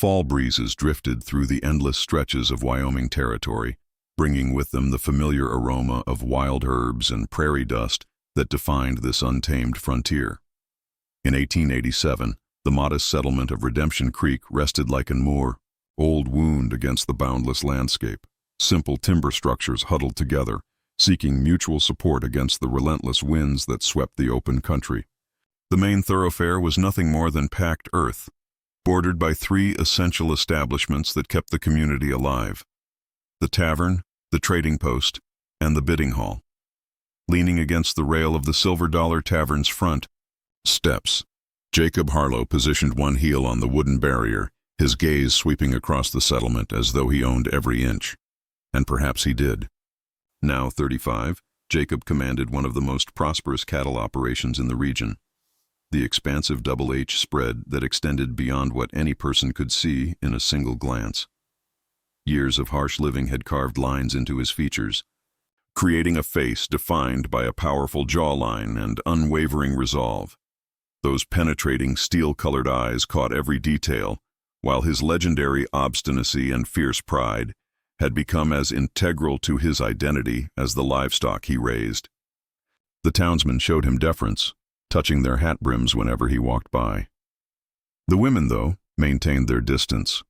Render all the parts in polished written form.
Fall breezes drifted through the endless stretches of Wyoming territory, bringing with them the familiar aroma of wild herbs and prairie dust that defined this untamed frontier. In 1887, the modest settlement of Redemption Creek rested like an moor, old wound against the boundless landscape. Simple timber structures huddled together, seeking mutual support against the relentless winds that swept the open country. The main thoroughfare was nothing more than packed earth, bordered by three essential establishments that kept the community alive: the tavern, the trading post, and the bidding hall. Leaning against the rail of the Silver Dollar Tavern's front steps, Jacob Harlow positioned one heel on the wooden barrier, his gaze sweeping across the settlement as though he owned every inch. And perhaps he did. Now 35, Jacob commanded one of the most prosperous cattle operations in the region. The expansive Double H spread that extended beyond what any person could see in a single glance. Years of harsh living had carved lines into his features, creating a face defined by a powerful jawline and unwavering resolve. Those penetrating, steel-colored eyes caught every detail, while his legendary obstinacy and fierce pride had become as integral to his identity as the livestock he raised. The townsmen showed him deference, touching their hat brims whenever he walked by. The women, though, maintained their distance.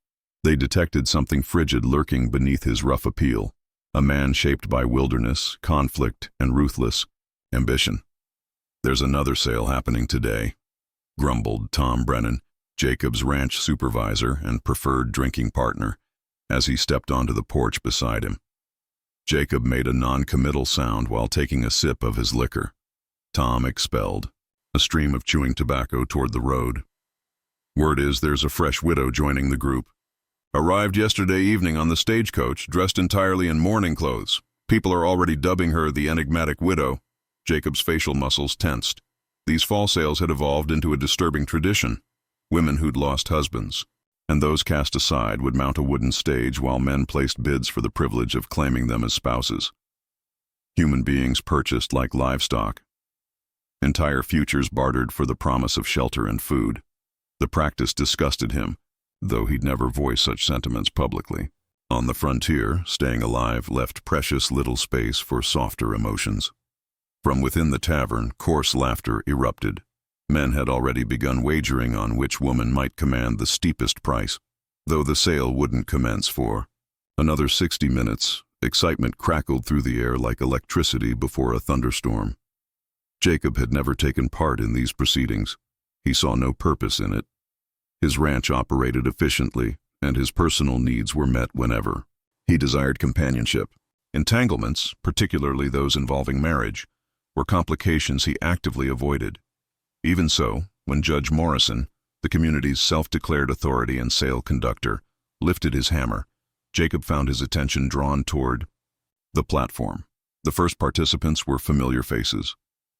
They detected something frigid lurking beneath his rough appeal, a man shaped by wilderness, conflict, and ruthless ambition. "There's another sale happening today," grumbled Tom Brennan, Jacob's ranch supervisor and preferred drinking partner, as he stepped onto the porch beside him. Jacob made a non-committal sound while taking a sip of his liquor. Tom expelled a stream of chewing tobacco toward the road. "Word is there's a fresh widow joining the group. Arrived yesterday evening on the stagecoach, dressed entirely in mourning clothes. People are already dubbing her the enigmatic widow." Jacob's facial muscles tensed. These fall sales had evolved into a disturbing tradition. Women who'd lost husbands, and those cast aside, would mount a wooden stage while men placed bids for the privilege of claiming them as spouses. Human beings purchased like livestock. Entire futures bartered for the promise of shelter and food. The practice disgusted him, though he'd never voiced such sentiments publicly. On the frontier, staying alive left precious little space for softer emotions. From within the tavern, coarse laughter erupted. Men had already begun wagering on which woman might command the steepest price. Though the sale wouldn't commence for another 60 minutes, excitement crackled through the air like electricity before a thunderstorm. Jacob had never taken part in these proceedings. He saw no purpose in it. His ranch operated efficiently, and his personal needs were met whenever. He desired companionship. Entanglements, particularly those involving marriage, were complications he actively avoided. Even so, when Judge Morrison, the community's self-declared authority and sale conductor, lifted his hammer, Jacob found his attention drawn toward the platform. The first participants were familiar faces.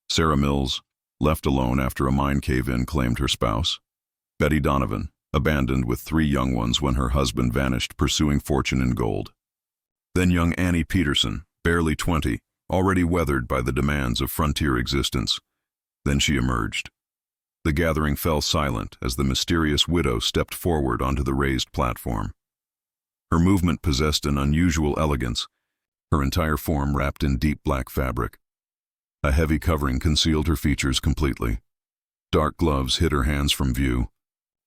Sarah Mills, left alone after a mine cave-in claimed her spouse. Betty Donovan, abandoned with 3 young ones when her husband vanished pursuing fortune in gold. Then young Annie Peterson, barely 20, already weathered by the demands of frontier existence. Then she emerged. The gathering fell silent as the mysterious widow stepped forward onto the raised platform. Her movement possessed an unusual elegance, her entire form wrapped in deep black fabric. A heavy covering concealed her features completely. Dark gloves hid her hands from view.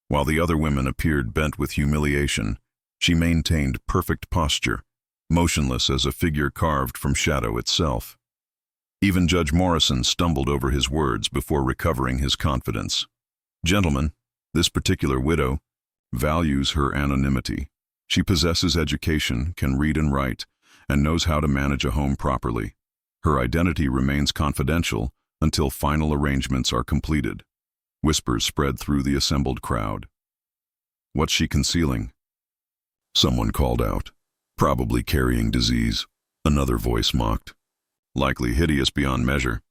While the other women appeared bent with humiliation, she maintained perfect posture, motionless as a figure carved from shadow itself. Even Judge Morrison stumbled over his words before recovering his confidence. "Gentlemen, this particular widow values her anonymity. She possesses education, can read and write, and knows how to manage a home properly. Her identity remains confidential until final arrangements are completed." Whispers spread through the assembled crowd. "What's she concealing?" someone called out. "Probably carrying disease," another voice mocked. "Likely hideous beyond measure,"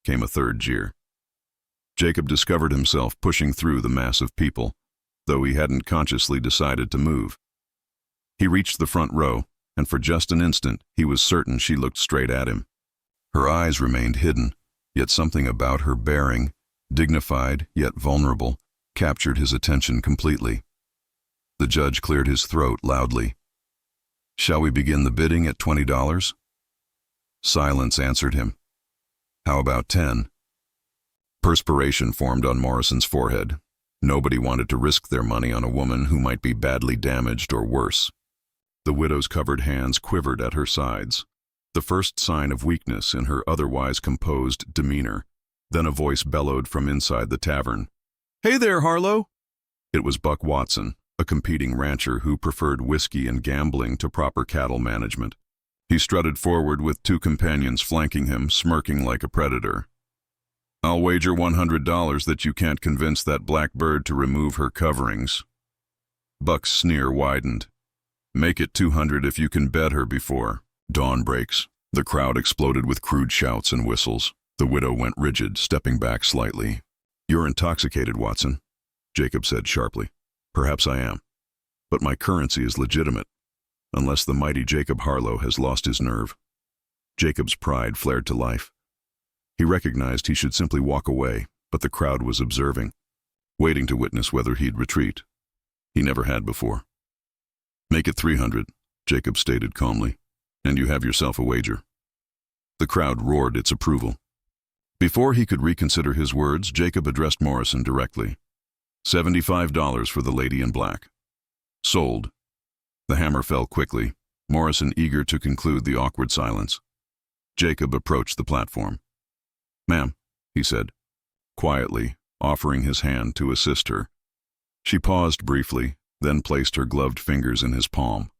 came a third jeer. Jacob discovered himself pushing through the mass of people, though he hadn't consciously decided to move. He reached the front row, and for just an instant he was certain she looked straight at him. Her eyes remained hidden, yet something about her bearing, dignified yet vulnerable, captured his attention completely. The judge cleared his throat loudly. "Shall we begin the bidding at $20? Silence answered him. "How about 10? Perspiration formed on Morrison's forehead. Nobody wanted to risk their money on a woman who might be badly damaged or worse. The widow's covered hands quivered at her sides, the first sign of weakness in her otherwise composed demeanor. Then a voice bellowed from inside the tavern. "Hey there, Harlow!" It was Buck Watson, a competing rancher who preferred whiskey and gambling to proper cattle management. He strutted forward with two companions flanking him, smirking like a predator. "I'll wager $100 that you can't convince that black bird to remove her coverings." Buck's sneer widened. "Make it 200 if you can bet her before dawn breaks." The crowd exploded with crude shouts and whistles. The widow went rigid, stepping back slightly. "You're intoxicated, Watson," Jacob said sharply. "Perhaps I am. But my currency is legitimate, unless the mighty Jacob Harlow has lost his nerve." Jacob's pride flared to life. He recognized he should simply walk away, but the crowd was observing, waiting to witness whether he'd retreat. He never had before. "Make it 300, Jacob stated calmly, "and you have yourself a wager." The crowd roared its approval. Before he could reconsider his words, Jacob addressed Morrison directly. $75 for the lady in black. Sold. The hammer fell quickly, Morrison eager to conclude the awkward silence. Jacob approached the platform. "Ma'am," he said, quietly, offering his hand to assist her. She paused briefly, then placed her gloved fingers in his palm.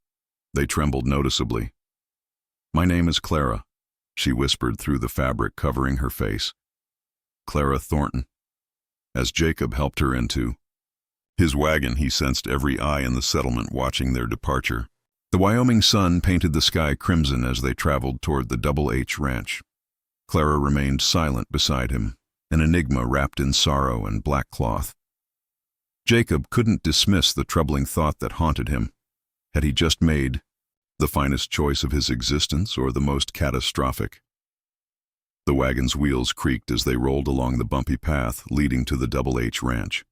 They trembled noticeably. "My name is Clara," she whispered through the fabric covering her face. "Clara Thornton." As Jacob helped her into his wagon, he sensed every eye in the settlement watching their departure. The Wyoming sun painted the sky crimson as they traveled toward the Double H Ranch. Clara remained silent beside him, an enigma wrapped in sorrow and black cloth. Jacob couldn't dismiss the troubling thought that haunted him. Had he just made the finest choice of his existence or the most catastrophic? The wagon's wheels creaked as they rolled along the bumpy path leading to the Double H Ranch.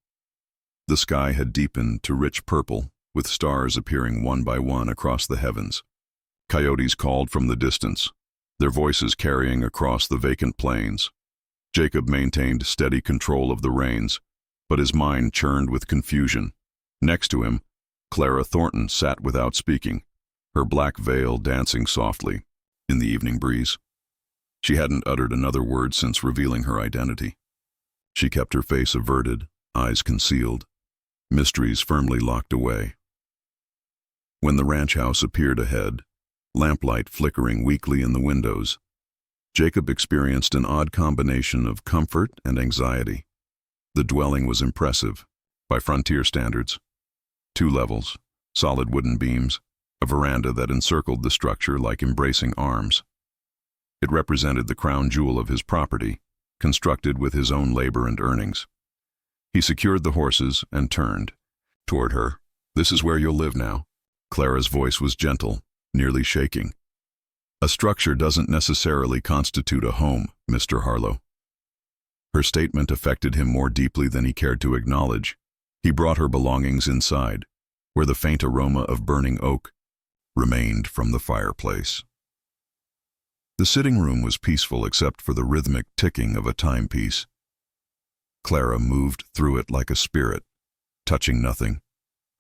The sky had deepened to rich purple, with stars appearing one by one across the heavens. Coyotes called from the distance, their voices carrying across the vacant plains. Jacob maintained steady control of the reins, but his mind churned with confusion. Next to him, Clara Thornton sat without speaking, her black veil dancing softly in the evening breeze. She hadn't uttered another word since revealing her identity. She kept her face averted, eyes concealed, mysteries firmly locked away. When the ranch house appeared ahead, lamplight flickering weakly in the windows, Jacob experienced an odd combination of comfort and anxiety. The dwelling was impressive, by frontier standards. 2 levels, solid wooden beams, a veranda that encircled the structure like embracing arms. It represented the crown jewel of his property, constructed with his own labor and earnings. He secured the horses and turned toward her. "This is where you'll live now." Clara's voice was gentle, nearly shaking. "A structure doesn't necessarily constitute a home, Mr. Harlow." Her statement affected him more deeply than he cared to acknowledge. He brought her belongings inside, where the faint aroma of burning oak remained from the fireplace. The sitting room was peaceful except for the rhythmic ticking of a timepiece. Clara moved through it like a spirit, touching nothing,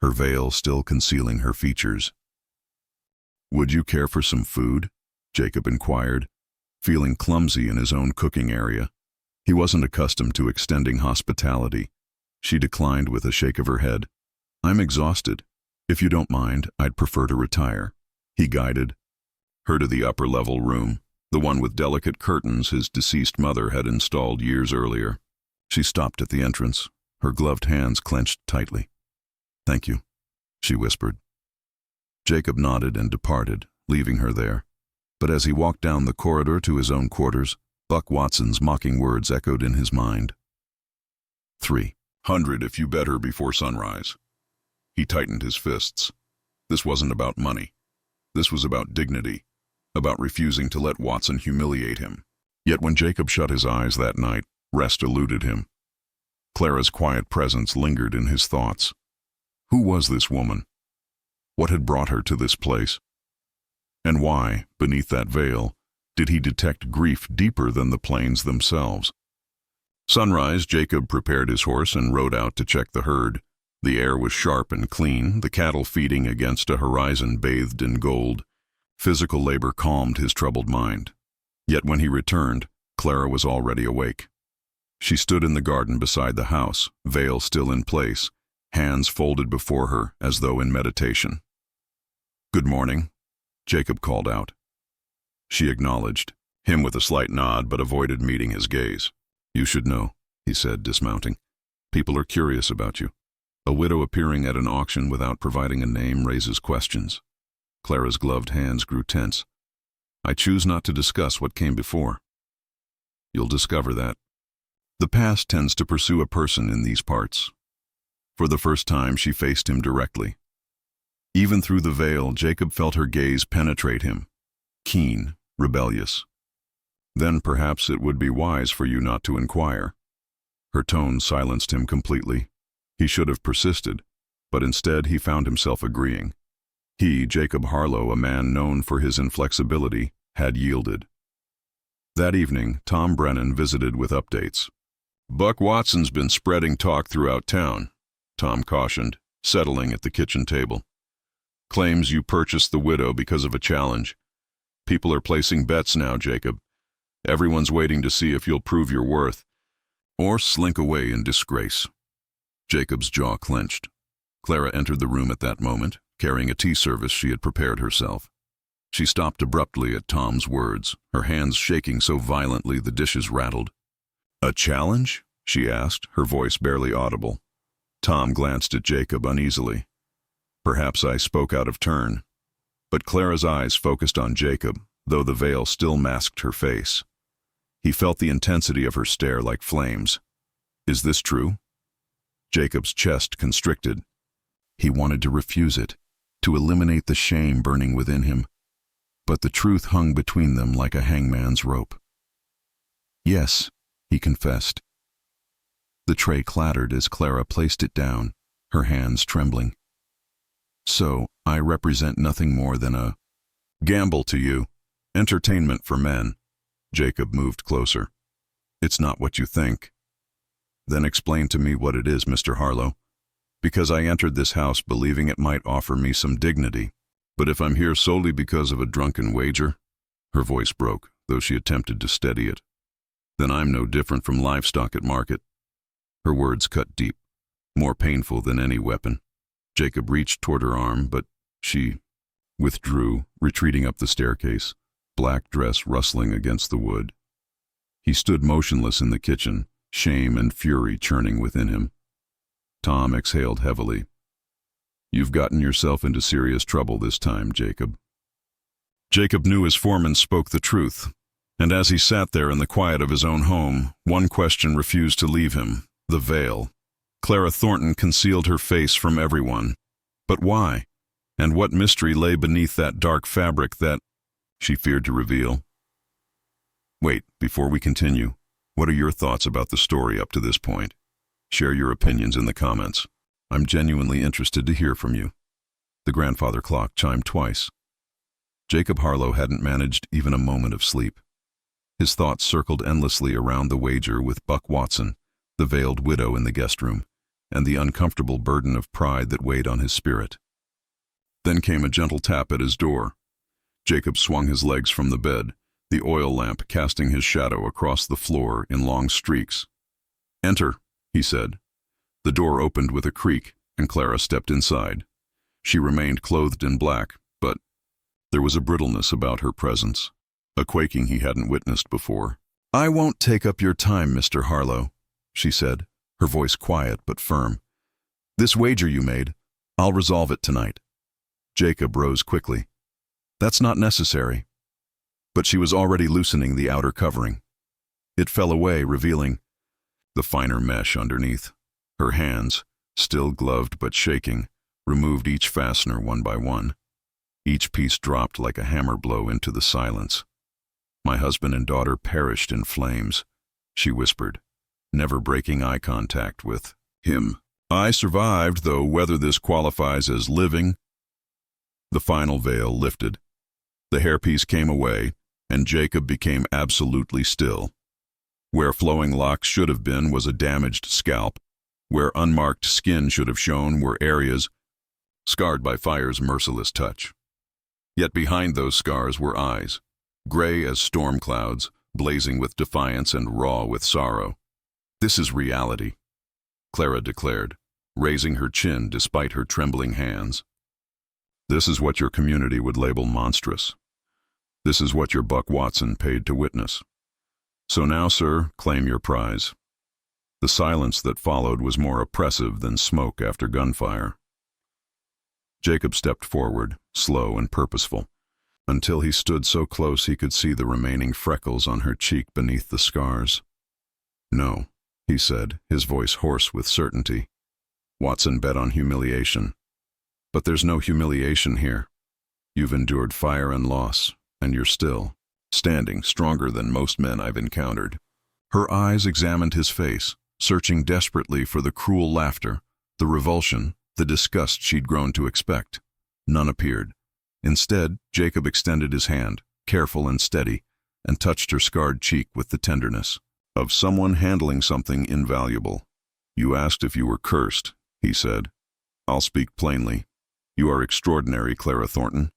her veil still concealing her features. "Would you care for some food?" Jacob inquired, feeling clumsy in his own cooking area. He wasn't accustomed to extending hospitality. She declined with a shake of her head. "I'm exhausted. If you don't mind, I'd prefer to retire." He guided her to the upper-level room, the one with delicate curtains his deceased mother had installed years earlier. She stopped at the entrance, her gloved hands clenched tightly. "Thank you," she whispered. Jacob nodded and departed, leaving her there. But as he walked down the corridor to his own quarters, Buck Watson's mocking words echoed in his mind. 300 if you bet her before sunrise. He tightened his fists. This wasn't about money. This was about dignity, about refusing to let Watson humiliate him. Yet when Jacob shut his eyes that night, rest eluded him. Clara's quiet presence lingered in his thoughts. Who was this woman? What had brought her to this place? And why, beneath that veil, did he detect grief deeper than the plains themselves? Sunrise, Jacob prepared his horse and rode out to check the herd. The air was sharp and clean, the cattle feeding against a horizon bathed in gold. Physical labor calmed his troubled mind. Yet when he returned, Clara was already awake. She stood in the garden beside the house, veil still in place, hands folded before her as though in meditation. "Good morning," Jacob called out. She acknowledged, him with a slight nod, but avoided meeting his gaze. "You should know," he said, dismounting. "People are curious about you. A widow appearing at an auction without providing a name raises questions." Clara's gloved hands grew tense. "I choose not to discuss what came before." "You'll discover that. The past tends to pursue a person in these parts." For the first time, she faced him directly. Even through the veil, Jacob felt her gaze penetrate him, keen, rebellious. "Then perhaps it would be wise for you not to inquire." Her tone silenced him completely. He should have persisted, but instead he found himself agreeing. He, Jacob Harlow, a man known for his inflexibility, had yielded. That evening, Tom Brennan visited with updates. "Buck Watson's been spreading talk throughout town," Tom cautioned, settling at the kitchen table. "Claims you purchased the widow because of a challenge. People are placing bets now, Jacob. Everyone's waiting to see if you'll prove your worth, or slink away in disgrace." Jacob's jaw clenched. Clara entered the room at that moment, carrying a tea service she had prepared herself. She stopped abruptly at Tom's words, her hands shaking so violently the dishes rattled. "A challenge?" she asked, her voice barely audible. Tom glanced at Jacob uneasily. Perhaps I spoke out of turn. But Clara's eyes focused on Jacob, though the veil still masked her face. He felt the intensity of her stare like flames. "Is this true?" Jacob's chest constricted. He wanted to refuse it, to eliminate the shame burning within him. But the truth hung between them like a hangman's rope. "Yes," he confessed. The tray clattered as Clara placed it down, her hands trembling. "So, I represent nothing more than a gamble to you, entertainment for men." Jacob moved closer. "It's not what you think." "Then explain to me what it is, Mr. Harlow. Because I entered this house believing it might offer me some dignity. But if I'm here solely because of a drunken wager," her voice broke, though she attempted to steady it, "then I'm no different from livestock at market." Her words cut deep, more painful than any weapon. Jacob reached toward her arm, but she withdrew, retreating up the staircase, black dress rustling against the wood. He stood motionless in the kitchen, shame and fury churning within him. Tom exhaled heavily. "You've gotten yourself into serious trouble this time, Jacob." Jacob knew his foreman spoke the truth, and as he sat there in the quiet of his own home, one question refused to leave him: the veil. Clara Thornton concealed her face from everyone. But why? And what mystery lay beneath that dark fabric that she feared to reveal? Wait, before we continue, what are your thoughts about the story up to this point? Share your opinions in the comments. I'm genuinely interested to hear from you. The grandfather clock chimed twice. Jacob Harlow hadn't managed even a moment of sleep. His thoughts circled endlessly around the wager with Buck Watson, the veiled widow in the guest room, and the uncomfortable burden of pride that weighed on his spirit. Then came a gentle tap at his door. Jacob swung his legs from the bed, the oil lamp casting his shadow across the floor in long streaks. "Enter," he said. The door opened with a creak, and Clara stepped inside. She remained clothed in black, but there was a brittleness about her presence, a quaking he hadn't witnessed before. "I won't take up your time, Mr. Harlow," she said, her voice quiet but firm. "This wager you made, I'll resolve it tonight." Jacob rose quickly. "That's not necessary." But she was already loosening the outer covering. It fell away, revealing the finer mesh underneath. Her hands, still gloved but shaking, removed each fastener one by one. Each piece dropped like a hammer blow into the silence. "My husband and daughter perished in flames," she whispered, never breaking eye contact with him. I survived, though whether this qualifies as living. The final veil lifted. The hairpiece came away, and Jacob became absolutely still. Where flowing locks should have been was a damaged scalp. Where unmarked skin should have shown were areas scarred by fire's merciless touch. Yet behind those scars were eyes, gray as storm clouds, blazing with defiance and raw with sorrow. "This is reality," Clara declared, raising her chin despite her trembling hands. "This is what your community would label monstrous. This is what your Buck Watson paid to witness. So now, sir, claim your prize." The silence that followed was more oppressive than smoke after gunfire. Jacob stepped forward, slow and purposeful, until he stood so close he could see the remaining freckles on her cheek beneath the scars. "No," he said, his voice hoarse with certainty. "Watson bet on humiliation. But there's no humiliation here. You've endured fire and loss, and you're still standing, stronger than most men I've encountered." Her eyes examined his face, searching desperately for the cruel laughter, the revulsion, the disgust she'd grown to expect. None appeared. Instead, Jacob extended his hand, careful and steady, and touched her scarred cheek with the tenderness of someone handling something invaluable. "You asked if you were cursed," he said. "I'll speak plainly. You are extraordinary, Clara Thornton.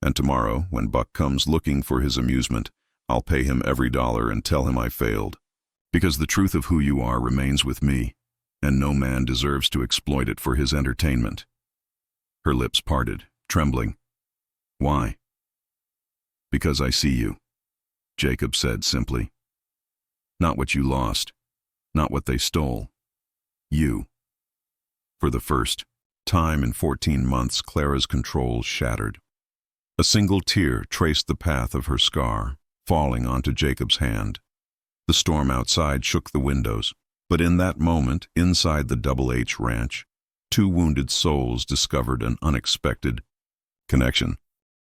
And tomorrow, when Buck comes looking for his amusement, I'll pay him every dollar and tell him I failed. Because the truth of who you are remains with me, and no man deserves to exploit it for his entertainment." Her lips parted, trembling. "Why?" "Because I see you," Jacob said simply. "Not what you lost, not what they stole. You." For the first time in 14 months, Clara's control shattered. A single tear traced the path of her scar, falling onto Jacob's hand. The storm outside shook the windows, but in that moment, inside the Double H ranch, two wounded souls discovered an unexpected connection.